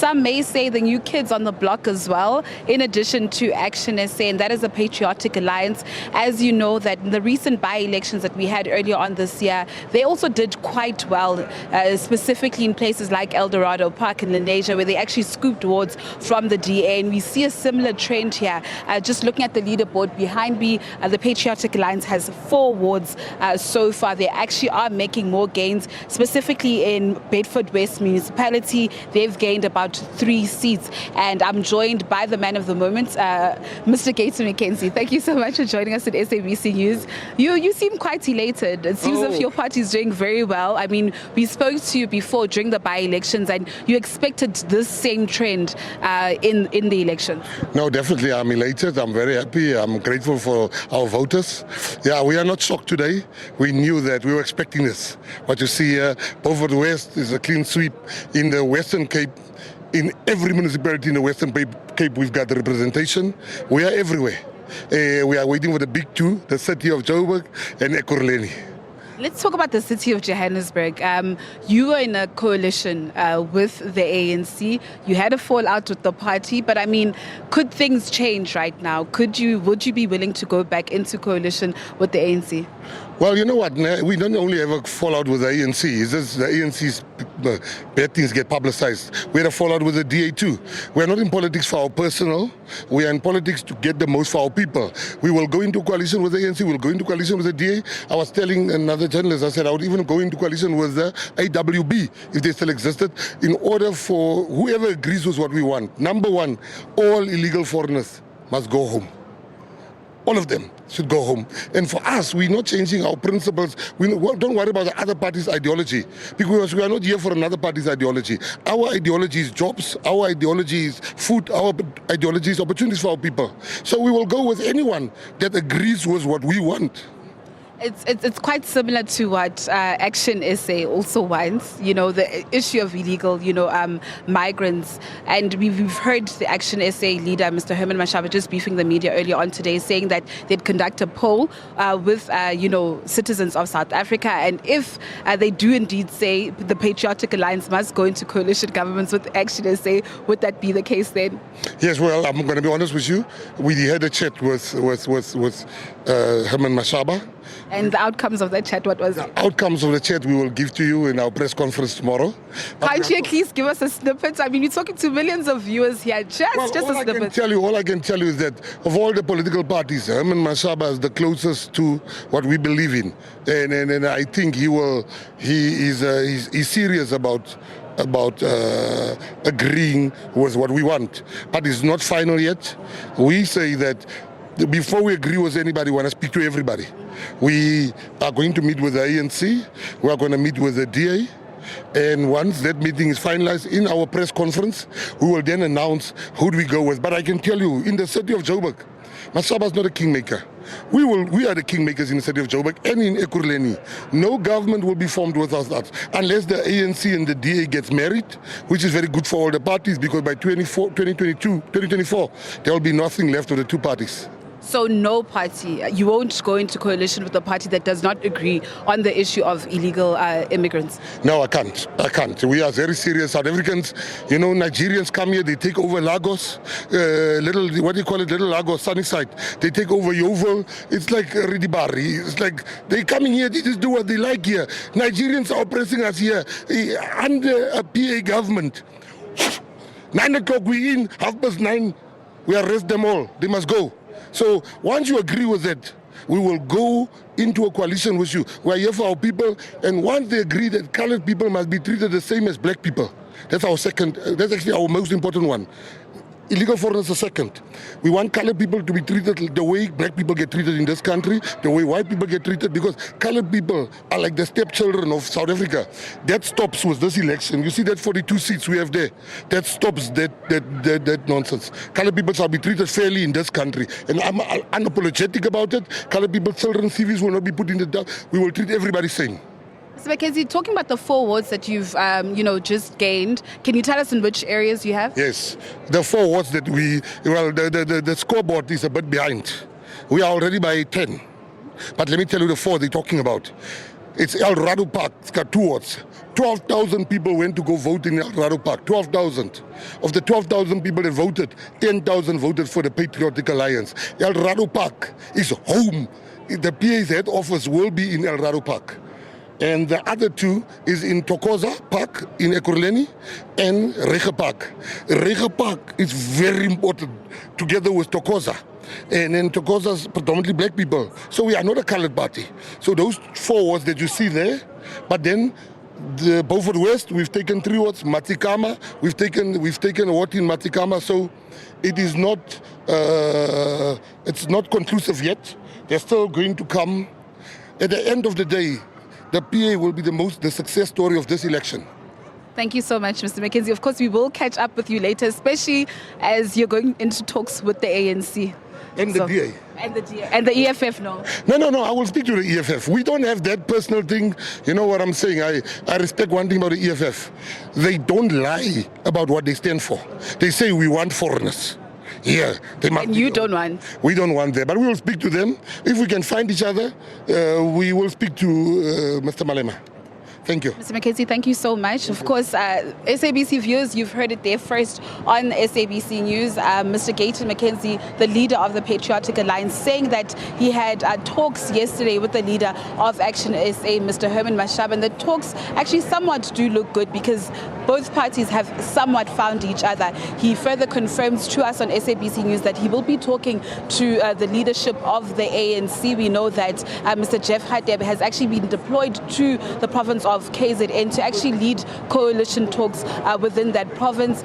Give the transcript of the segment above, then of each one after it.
some may say the new kids on the block as well, in addition to Action SA, and that is a patriotic alliance. As you know, that in the recent by-elections that we had earlier on this year, they also did quite well, specifically in places like El Dorado Park in Lenasia, where they actually scooped wards from the DA, and we see a similar trend here. Just looking at the leaderboard behind me, the Patriotic Alliance has 4 wards so far. They actually are making more gains, specifically in Bedford West Municipality. They've gained about 3 seats, and I'm joined by the man of the moment, Mr. Gayton McKenzie. Thank you so much for joining us at SABC News. You seem quite elated. It seems as if your party is doing very well. I mean, we spoke to you before during the by-elections, and you expected this same trend in the election. No, definitely. I'm elated. I'm very happy. I'm grateful for our voters. Yeah, we are not shocked today. We knew that. We were expecting this. What you see here, Beaufort West is a clean sweep. In the Western Cape, in every municipality in the Western Cape, we've got the representation. We are everywhere. We are waiting for the big two, the city of Joburg and Ekurhuleni. Let's talk about the city of Johannesburg. You were in a coalition with the ANC. You had a fallout with the party, but I mean, could things change right now? Would you be willing to go back into coalition with the ANC? Well, you know what? We don't only have a fallout with the ANC. It's just the ANC's bad things get publicized. We had a fallout with the DA too. We are not in politics for our personal. We are in politics to get the most for our people. We will go into coalition with the ANC. We'll go into coalition with the DA. I was telling another journalist, I said I would even go into coalition with the AWB if they still existed, in order for whoever agrees with what we want. Number one, all illegal foreigners must go home. All of them should go home. And for us, we're not changing our principles. We don't worry about the other party's ideology, because we are not here for another party's ideology. Our ideology is jobs. Our ideology is food. Our ideology is opportunities for our people. So we will go with anyone that agrees with what we want. It's quite similar to what Action SA also wants, you know, the issue of illegal, migrants. And we've heard the Action SA leader, Mr. Herman Mashaba, just briefing the media earlier on today, saying that they'd conduct a poll with, citizens of South Africa. And if they do indeed say the Patriotic Alliance must go into coalition governments with Action SA, would that be the case then? Yes, well, I'm going to be honest with you. We had a chat with Herman Mashaba. And the outcomes of that chat, what was it? The outcomes of the chat we will give to you in our press conference tomorrow. Can't you at least give us a snippet? I mean, you're talking to millions of viewers here. Just a snippet. All I can tell you is that of all the political parties, Herman Mashaba is the closest to what we believe in. And I think he's serious about agreeing with what we want. But it's not final yet. We say that before we agree with anybody, we want to speak to everybody. We are going to meet with the ANC. We are going to meet with the DA. And once that meeting is finalized in our press conference, we will then announce who do we go with. But I can tell you, in the city of Joburg, Mashaba is not a kingmaker. We are the kingmakers in the city of Joburg and in Ekurhuleni. No government will be formed without us, unless the ANC and the DA gets married, which is very good for all the parties, because by 2024, there will be nothing left of the two parties. So no party, you won't go into coalition with a party that does not agree on the issue of illegal immigrants? No, I can't. We are very serious. South Africans, Nigerians come here, they take over Lagos, little Lagos, Sunnyside. They take over Yeovil. It's like Ridibari. It's like they coming here, they just do what they like here. Nigerians are oppressing us here under a PA government. 9 o'clock we in, 9:30, we arrest them all. They must go. So once you agree with that, we will go into a coalition with you. We are here for our people, and once they agree that colored people must be treated the same as black people, that's actually our most important one. Illegal foreigners are second. We want colored people to be treated the way black people get treated in this country, the way white people get treated, because colored people are like the stepchildren of South Africa. That stops with this election. You see that 42 seats we have there. That stops that nonsense. Colored people shall be treated fairly in this country. And I'm unapologetic about it. Colored people's children's CVs will not be put in the dark. We will treat everybody same. Mr. McKenzie, talking about the 4 wards that you've, just gained, can you tell us in which areas you have? Yes, the 4 wards that the scoreboard is a bit behind. We are already by 10. But let me tell you the 4 they're talking about. It's El Rado Park. It's got 2 wards. 12,000 people went to go vote in El Rado Park. 12,000. Of the 12,000 people that voted, 10,000 voted for the Patriotic Alliance. El Rado Park is home. The PA's head office will be in El Rado Park. And the other 2 is in Thokoza Park in Ekurhuleni and Rege Park. Rege Park is very important together with Thokoza. And then Thokoza's predominantly black people. So we are not a colored party. So those 4 wards that you see there, but then the Beaufort West, we've taken 3 wards. Matikama, we've taken a ward in Matikama. So it is not, it's not conclusive yet. They're still going to come. At the end of the day, the PA will be the success story of this election. Thank you so much, Mr. McKenzie. Of course, we will catch up with you later, especially as you're going into talks with the ANC. And the DA. And the DA. And the EFF, no? No. I will speak to the EFF. We don't have that personal thing. You know what I'm saying? I respect one thing about the EFF. They don't lie about what they stand for. They say we want foreigners. Yeah, they must. And you don't want? We don't want them, but we will speak to them. If we can find each other, we will speak to Mr. Malema. Thank you. Mr. McKenzie, thank you so much. Of course, SABC viewers, you've heard it there first on SABC News. Mr. Gayton McKenzie, the leader of the Patriotic Alliance, saying that he had talks yesterday with the leader of Action SA, Mr. Herman Mashaba, and the talks actually somewhat do look good because both parties have somewhat found each other. He further confirms to us on SABC News that he will be talking to the leadership of the ANC. We know that Mr. Jeff Hadebe has actually been deployed to the province of KZN to actually lead coalition talks within that province,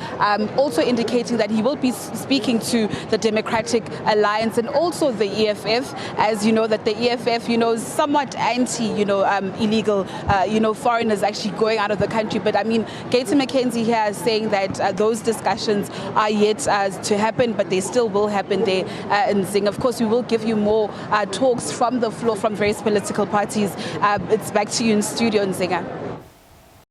also indicating that he will be speaking to the Democratic Alliance and also the EFF, as you know that the EFF, is somewhat anti, illegal, foreigners actually going out of the country. But I mean, Gayton McKenzie here is saying that those discussions are yet to happen, but they still will happen there in Zing. Of course, we will give you more talks from the floor from various political parties. It's back to you in studio in Zinga.